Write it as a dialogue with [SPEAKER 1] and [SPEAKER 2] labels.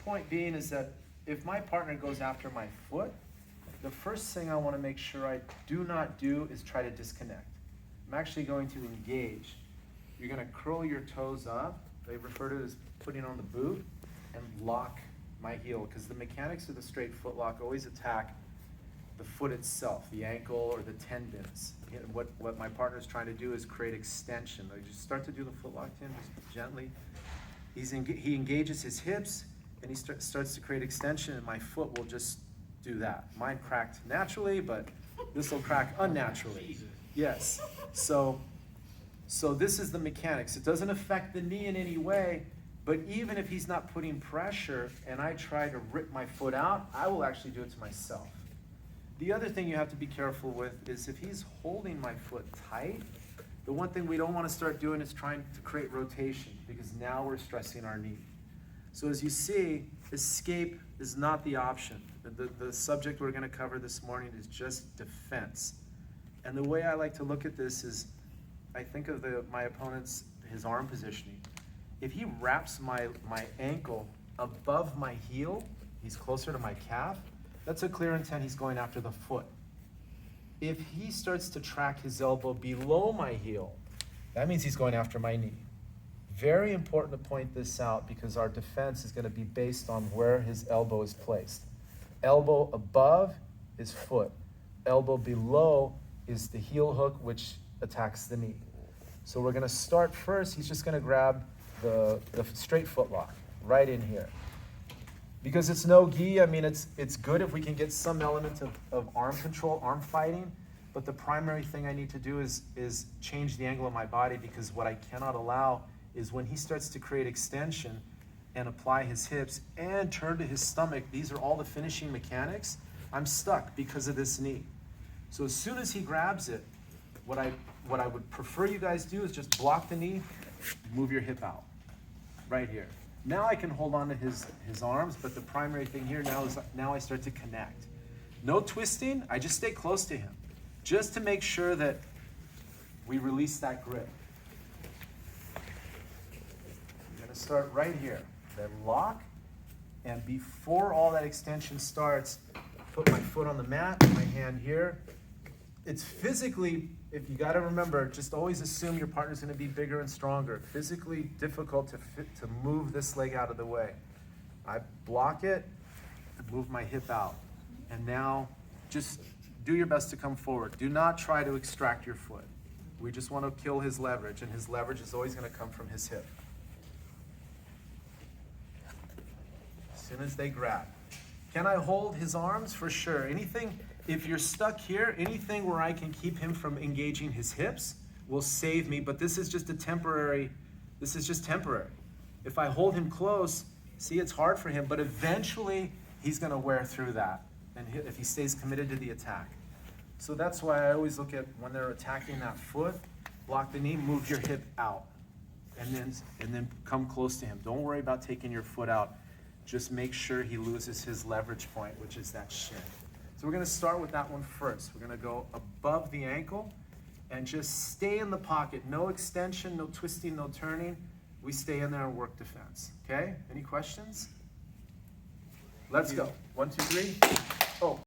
[SPEAKER 1] point being is that if my partner goes after my foot, the first thing I want to make sure I do not do is try to disconnect. I'm actually going to engage. You're going to curl your toes up. They refer to it as putting on the boot and lock my heel, because the mechanics of the straight foot lock always attack the foot itself, the ankle or the tendons. What my partner is trying to do is create extension. I just start to do the foot lock to him, just gently. He engages his hips and he starts to create extension, and my foot will just do that. Mine cracked naturally, but this will crack unnaturally. Yes. So this is the mechanics. It doesn't affect the knee in any way, but even if he's not putting pressure and I try to rip my foot out, I will actually do it to myself. The other thing you have to be careful with is if he's holding my foot tight, the one thing we don't want to start doing is trying to create rotation, because now we're stressing our knee. So as you see, escape is not the option. The subject we're going to cover this morning is just defense. And the way I like to look at this is, I think of my opponent's, his arm positioning. If he wraps my ankle above my heel, he's closer to my calf, that's a clear intent he's going after the foot. If he starts to track his elbow below my heel, that means he's going after my knee. Very important to point this out, because our defense is going to be based on where his elbow is placed. Elbow above is foot. Elbow below is the heel hook, which attacks the knee. So we're going to start first. He's just going to grab the straight foot lock right in here. Because it's no gi, I mean, it's good if we can get some element of arm control, arm fighting, but the primary thing I need to do is change the angle of my body, because what I cannot allow is when he starts to create extension and apply his hips and turn to his stomach, these are all the finishing mechanics, I'm stuck because of this knee. So as soon as he grabs it, what I would prefer you guys do is just block the knee, move your hip out, right here. Now I can hold on to his arms, but the primary thing here now is I start to connect. No twisting, I just stay close to him, just to make sure that we release that grip. I'm gonna start right here, then lock, and before all that extension starts, put my foot on the mat, my hand here. It's physically, if you gotta remember, just always assume your partner's gonna be bigger and stronger. Physically difficult to move this leg out of the way. I block it, move my hip out. And now just do your best to come forward. Do not try to extract your foot. We just wanna kill his leverage, and his leverage is always gonna come from his hip. As soon as they grab. Can I hold his arms? For sure. Anything, if you're stuck here, anything where I can keep him from engaging his hips will save me, but this is just temporary. If I hold him close, see, it's hard for him, but eventually he's gonna wear through that, and if he stays committed to the attack. So that's why I always look at when they're attacking that foot, block the knee, move your hip out, and then come close to him. Don't worry about taking your foot out. Just make sure he loses his leverage point, which is that shin. So we're gonna start with that one first. We're gonna go above the ankle and just stay in the pocket. No extension, no twisting, no turning. We stay in there and work defense, okay? Any questions? Let's go. 1, 2, 3. Oh.